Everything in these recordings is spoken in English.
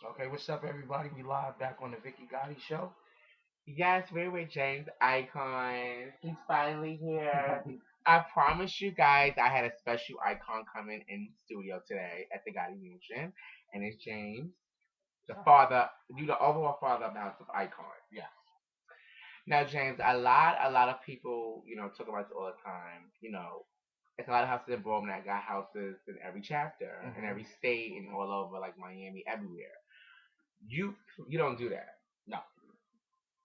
Okay, what's up, everybody? We live back on the Vicky Gotti show. Yes, we're with James Icon. He's finally here. I promise you guys I had a special icon coming in studio today at the Gotti Mansion. And it's James, the father, you the overall father of the House of Icon. Yeah. Now, James, a lot of people, talk about this all the time. It's a lot of houses in Brooklyn that got houses in every chapter, in every state, and all over, like Miami, everywhere. You, you don't do that. No.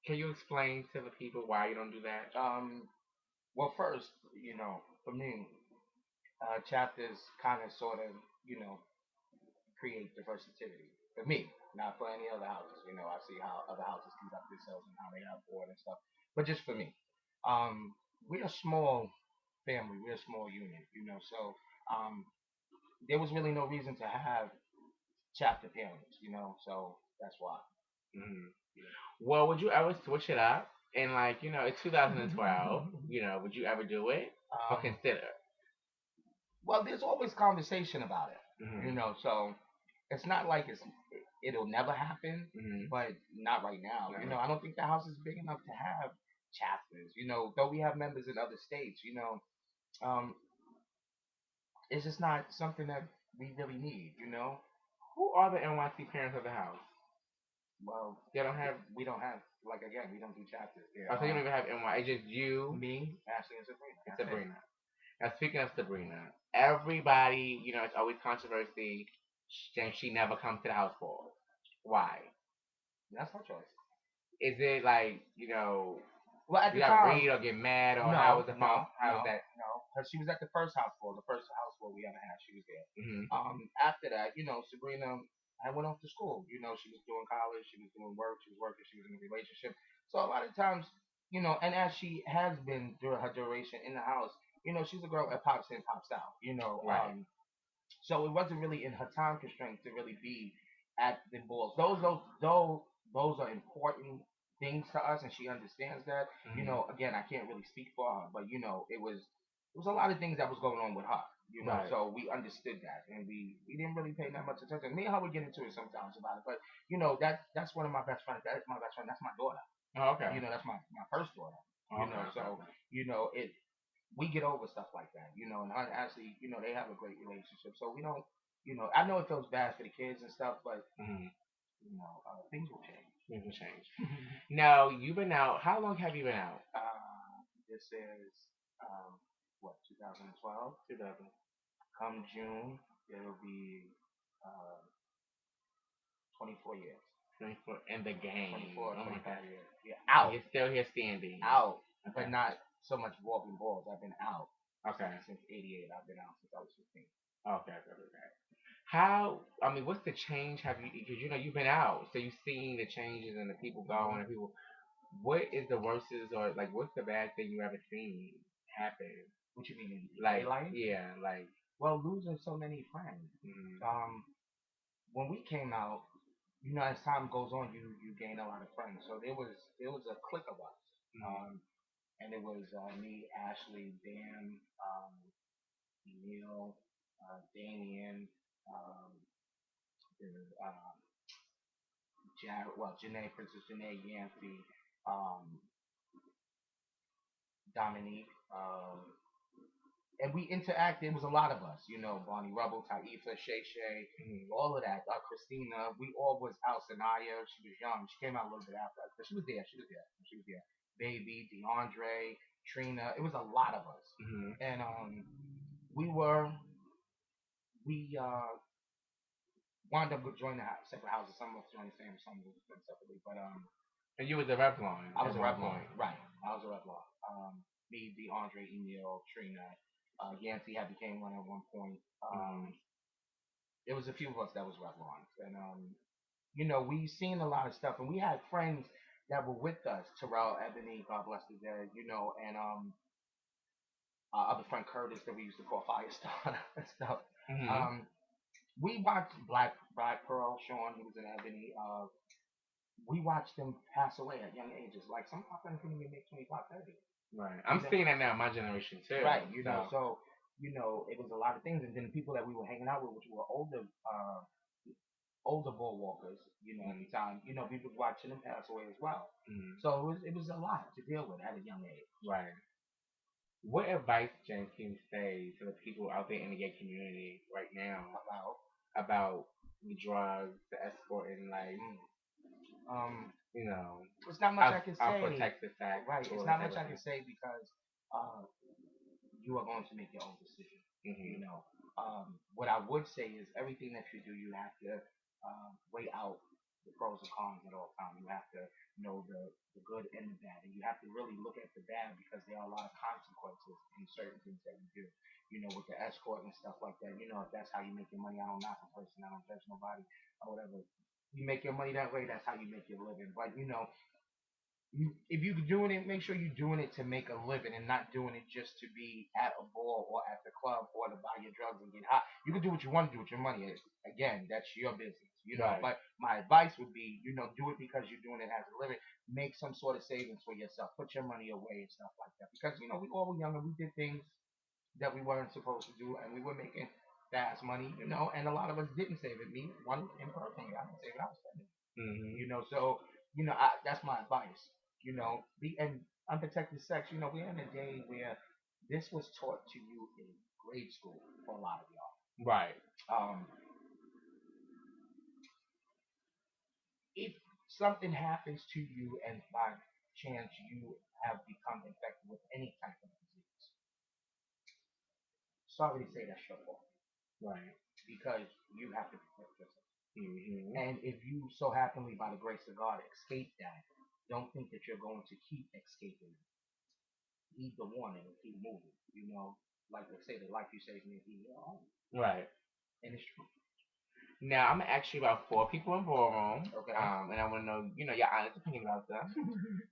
Can you explain to the people why you don't do that? Well, first, for me, chapters kind of sort of, create diversity. For me, not for any other houses. I see how other houses conduct themselves and how they have board and stuff. But just for me, um, we're a small family. We're a small unit. So there was really no reason to have chapter parents. So that's why. Mhm. Well, would you ever switch it up? And like, it's 2012. Would you ever do it or Um, consider? well, there's always conversation about it. Hmm. So it's not like it'll never happen, Hmm. but not right now. No. I don't think the house is big enough to have chapters. Though we have members in other states. Um, it's just not something that we really need. Who are the NYC parents of the house? Well, They don't have. we don't have, like, again, we don't do chapters. There, Oh, so you don't even have NY. It's just you me, Ashley, and Sabrina. and That's it. Sabrina. Now, speaking of Sabrina, everybody, it's always controversy. She never comes to the house for. Why? That's her choice. Is it like, Well, at you the got time, read or get mad or how was no, the phone? no, How was no, that? no. Because she was at the first house call, the first house call we ever had. She was there. Hmm. After that, Sabrina, I went off to school. She was doing college, she was doing work, she was working, she was in a relationship. So a lot of times, and as she has been during her duration in the house, she's a girl that pops in, pops out. Right. So it wasn't really in her time constraint to really be at the balls. Those are important things to us, and she understands that. Hmm. Again, I can't really speak for her, but it was a lot of things that was going on with her. Right. So we understood that, and we didn't really pay that much attention. Me and her would get into it sometimes about it, but that's one of my best friends. That's my best friend. That's my daughter. Oh, okay. That's my first daughter. Okay. So Okay. it we get over stuff like that, and actually, they have a great relationship. So we don't, I know it feels bad for the kids and stuff, but Mm-hmm. things will change. Things will change. Now you've been out. How long have you been out? This is what, 2012. 2000. Come June, it'll be uh, 24 years. 24 in the game. 24, Oh my 25 god. years. Yeah, And out, you're still here standing. out, Okay. but not so much walking balls. I've been out Okay. since '88. I've been out since I was 15. Okay. Okay. Okay. How? I mean, what's the change? Have you? Because you've been out, so you've seen the changes and the people going and people. What is the worst or like what's the bad thing you ever seen happen? What you mean in Like daylight? yeah, like Well, losing so many friends. mm, When we came out, as time goes on, you gain a lot of friends. So there was a clique of us, mm, um, and it was me, Ashley, Dan, Neil, Damien, um, Jared, well, Janae, Princess Janae, Yancey, um, Dominique, and we interacted. It was a lot of us, Bonnie Rubble, Taifa, Shay Shay, mm, all of that. Christina, we all was out. Sanaya, she was young. She came out a little bit after us, but she was there. She was there. She was there. Baby, DeAndre, Trina. It was a lot of us, mm. and we were we wound up joining separate houses. Some of us joined the same, some of us joined separately. But And you was a Revlon I at was a one Revlon, point. right? I was a Revlon. Me, DeAndre, Emil, Trina, Yancey had became one at one point. Mm, There was a few of us that was Revlons, and we seen a lot of stuff, and we had friends that were with us. Terrell, Ebony, God bless the dead, and other friend Curtis that we used to call Firestar and stuff. mm-hmm. Um, we watched Black Pearl, Sean, he was in Ebony. We watched them pass away at young ages. Like some of my friends didn't even make 25, 30. Right. You I'm know, seeing that now in my generation too. right? So So it was a lot of things, and then the people that we were hanging out with, which were older, older ball walkers, at the time, we was watching them pass away as well. So it was a lot to deal with at a young age. Right. What advice, James, can you say to the people out there in the gay community right now about the drugs, the escorting, like, Um, you know, it's not much I can say. unprotected sex? Right. It's not much I can say because uh, you are going to make your own decision. Mm-hmm. What I would say is everything that you do, you have to weigh out the pros and cons at all times. You have to know the good and the bad, and you have to really look at the bad because there are a lot of consequences in certain things that you do. With the escort and stuff like that. If that's how you make your money, I don't knock a person, I don't judge nobody or whatever. You make your money that way. That's how you make your living. But if you're doing it, make sure you're doing it to make a living and not doing it just to be at a ball or at the club or to buy your drugs and get high. You can do what you want to do with your money. Again, that's your business. Right. But my advice would be, do it because you're doing it as a living. Make some sort of savings for yourself. Put your money away and stuff like that. Because we all were younger. We did things that we weren't supposed to do, and we were making fast money. And a lot of us didn't save it. Me, one in personally, I didn't save it. I was spending. So that's my advice. Be and unprotected sex. We're in a day where this was taught to you in grade school for a lot of y'all. Right. Um, if something happens to you and by chance you have become infected with any type of disease, sorry to say that's your fault. Right. Because you have to protect yourself. Mm-hmm. And if you so happenly, by the grace of God, escape that, don't think that you're going to keep escaping it. Heed the warning and keep moving. Like they say, the life you save me, heed your own. Right. And it's true. Now I'm gonna ask you about 4 people in ballroom. Okay. And I want to know, your honest opinion about them.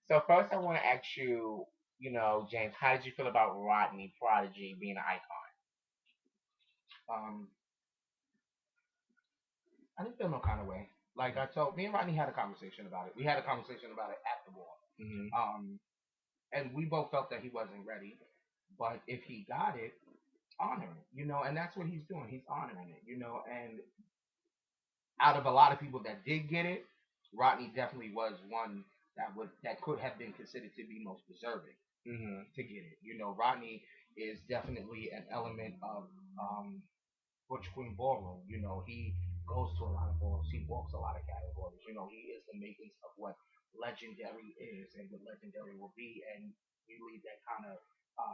So first, I want to ask you, James, how did you feel about Rodney Prodigy being an icon? um, I didn't feel no kind of way. Like I told, me and Rodney had a conversation about it. We had a conversation about it at the war. Mm-hmm. And we both felt that he wasn't ready. But if he got it, honor it. And that's what he's doing. He's honoring it. And out of a lot of people that did get it, Rodney definitely was one that could have been considered to be most deserving to get it. Rodney is definitely an element of Butch Queen Ballroom. He goes to a lot of balls. He walks a lot of categories. He is the makings of what legendary is and what legendary will be. And you leave that kind of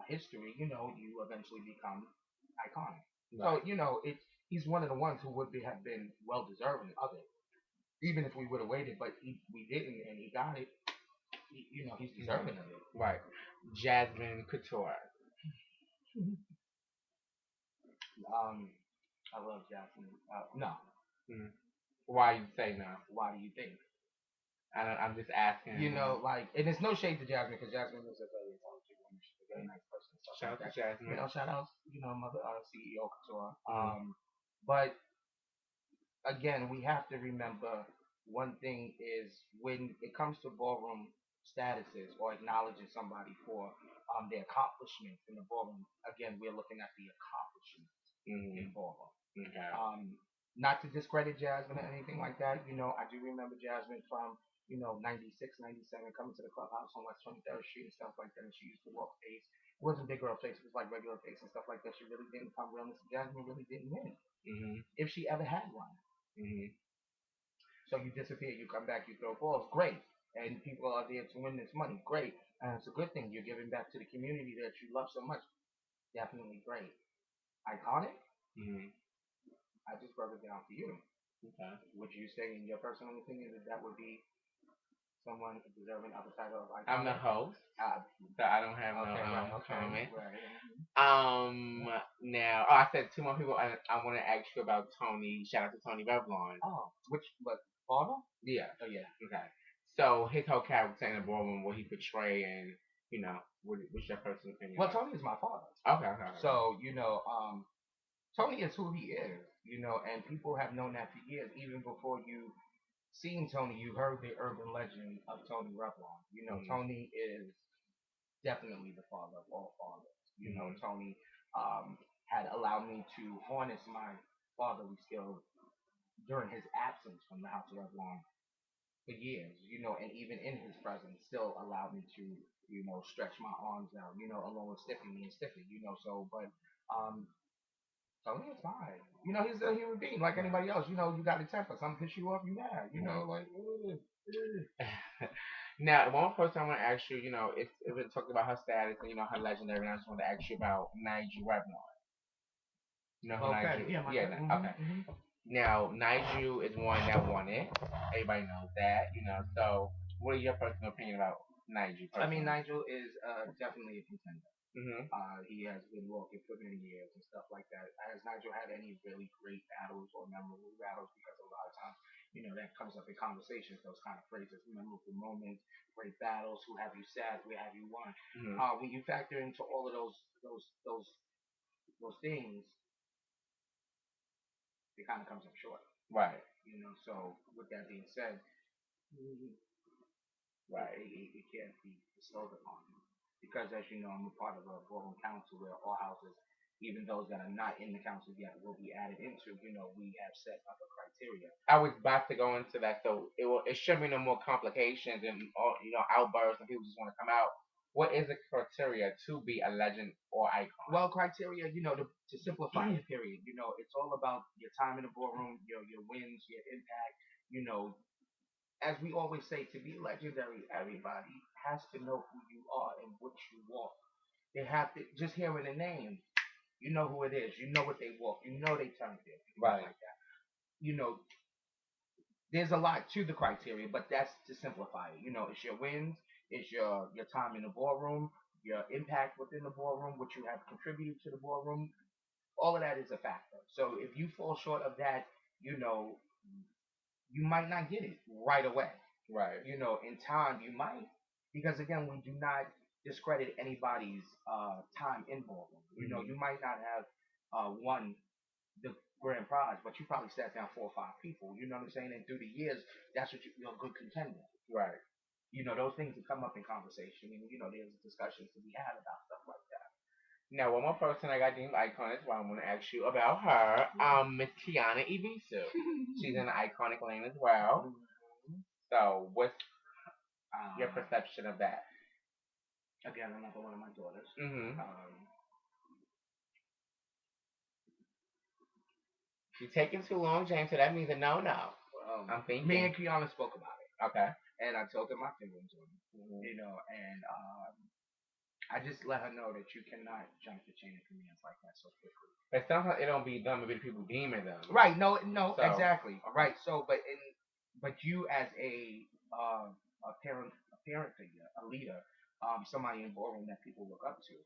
history, you eventually become iconic. Right. So he's one of the ones who have been well deserving of it, even if we would have waited. But we didn't, and he got it. He's deserving of it. Right. Jasmine Couture. I love Jasmine. No. Mm. Why you say no? Why do you think? I'm just asking. And there's no shade to Jasmine because Jasmine is a very intelligent woman. She's a very nice person. Shout out to Jasmine. Shout out, mother CEO Couture. But again, we have to remember one thing is when it comes to ballroom statuses or acknowledging somebody for their accomplishments in the ballroom. Again, we're looking at the accomplishments in ballroom. Okay. Not to discredit Jasmine or anything like that. I do remember Jasmine from 96, 97, coming to the clubhouse on West 23rd Street and stuff like that. And she used to walk face. It wasn't big girl face. It was like regular face and stuff like that. She really didn't come realness. Jasmine really didn't win. If she ever had one. So you disappear, you come back, you throw balls, great. And people are there to win this money, great. And it's a good thing. You're giving back to the community that you love so much. Definitely great. Iconic? I just broke it down to you. Okay. Would you say, in your personal opinion, that would be someone deserving of the title of iconic? I'm the host, so I don't have comment. Now, I said 2 more people. I want to ask you about Tony. Shout out to Tony Revlon. But father? Yeah. Oh yeah. Okay. So his whole character in the ballroom, what he portray, and what's your personal opinion? Well, Tony is my father. Okay. So Tony is who he is. And people have known that for years, even before you seen Tony. You heard the urban legend of Tony Revlon. Tony is definitely the father of all fathers. Tony had allowed me to harness my fatherly skills during his absence from the House of Revlon for years, and even in his presence, still allowed me to, stretch my arms out, along with Stiffy, me and Stiffy, so, but, Tony is fine. He's a human being like anybody else. You got a temper. Something piss you off, you mad. Like, Now, one person I want to ask you, if we talked about her status and her legendary, and I just want to ask you about Nigel Revlon. You know who okay, Nigel? yeah, my Yeah, okay. Now, Nigel is one that won it. Everybody knows that, So, what is your personal opinion about Nigel? I mean, Personally? Nigel is definitely a contender. Mm-hmm. He has been walking for many years and stuff like that. Has Nigel had any really great battles or memorable battles? Because a lot of times, that comes up in conversations, those kind of phrases, memorable moments, great battles, who have you sad, where have you won? Mm-hmm. When you factor into all of those things, it kind of comes up short. Right. So with that being said, Right. it can't be bestowed upon him. Because as you know, I'm a part of a borough council where all houses, even those that are not in the council yet, will be added into. We have set up a criteria. I was about to go into that, so it should be no more complications and outbursts and people just want to come out. What is the criteria to be a legend or icon? Well, criteria, to simplify it, period. It's all about your time in the ballroom, your wins, your impact. You know, as we always say, to be legendary, everybody has to know who you are and what you walk. They have to just hearing the name. You know who it is. You know what they walk. You know they turn it. Right. Like that. You know, there's a lot to the criteria, but that's to simplify it. It's your wins, it's your time in the ballroom, your impact within the ballroom, what you have contributed to the ballroom. All of that is a factor. So if you fall short of that, you know, you might not get it right away. Right. In time you might, because again, we do not discredit anybody's time in ballroom. You might not have won the grand prize, but you probably sat down 4 or 5 people. You know what I'm saying? And through the years, that's what you're a good contender. Right. Those things will come up in conversation, and there's discussions to be had about stuff like that. Now, one more person I got deemed icon is why I'm going to ask you about her. Miss Kiana Ibisu. She's in the iconic lane as well. So, what's your perception of that? Again, another one of my daughters. You're taking too long, James, so that means a no-no. I'm thinking. Me and Kiana spoke about it. Okay. And I told her my feelings on it. And I just let her know that you cannot jump the chain of commands like that so quickly. But sometimes it don't be done, maybe the people deeming them. Right. No. So, exactly. Okay. Right. So, but you as a parent figure, a leader, somebody in ballroom that people look up to,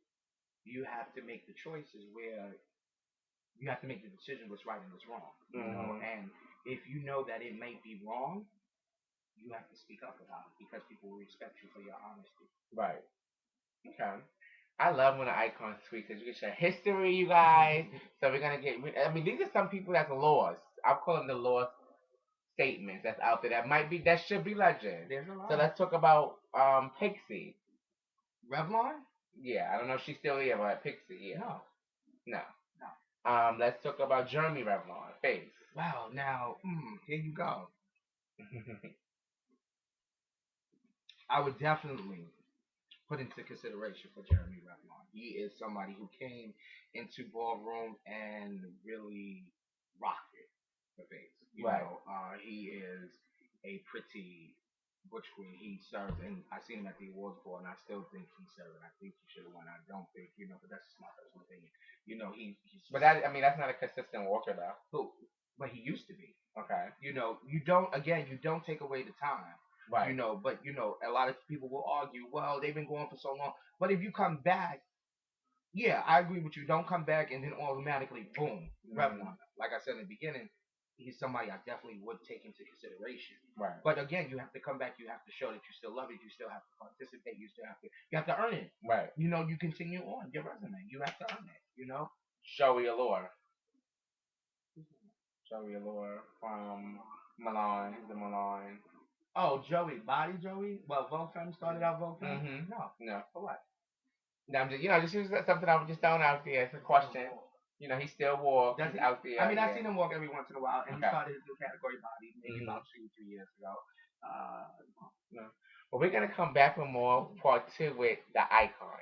you have to make the choices where you have to make the decision what's right and what's wrong. And if you know that it may be wrong, you have to speak up about it because people will respect you for your honesty. Right. Okay. I love when the icons tweet because you get your history, you guys. So we're gonna get. I mean, these are some people that's lost. I'll call them the lost statements that's out there that should be legend. There's a lot. So let's talk about Pixie. Revlon? Yeah, I don't know if she's still here, but Pixie, yeah. No. Let's talk about Jeremy Revlon, Face. Wow. Now, here you go. I would definitely put into consideration for Jeremy Revlon. He is somebody who came into ballroom and really rocked it, the face. He is a pretty butch queen. He served, and I seen him at the awards board, and I still think he served. I think he should have won. I don't think, but that's just my personal opinion. He's. But that, I mean, that's not a consistent walker though. Who? But he used to be. Okay. You don't take away the time. Right. But a lot of people will argue, well, they've been going for so long. But if you come back, yeah, I agree with you. Don't come back and then automatically, boom, Revlon. Like I said in the beginning, he's somebody I definitely would take into consideration. Right. But again, you have to come back. You have to show that you still love it. You still have to participate. You have to earn it. Right. You continue on your resume. You have to earn it. Joey Allure. Joey Allure from Milan. He's the Milan. Oh, Joey, body Joey. Well, Vogue Femme started out Vogue Femme. No. No. For what? No, I'm just, just something I was just throwing out there. It's a question. You know, he still walks. Does He's he? out there. I mean, I've yeah. seen him walk every once in a while, and he Okay. started his new category body maybe Mhm. about 2, 3 years ago. Uh, No. Well, we're gonna come back for more part two with the icon.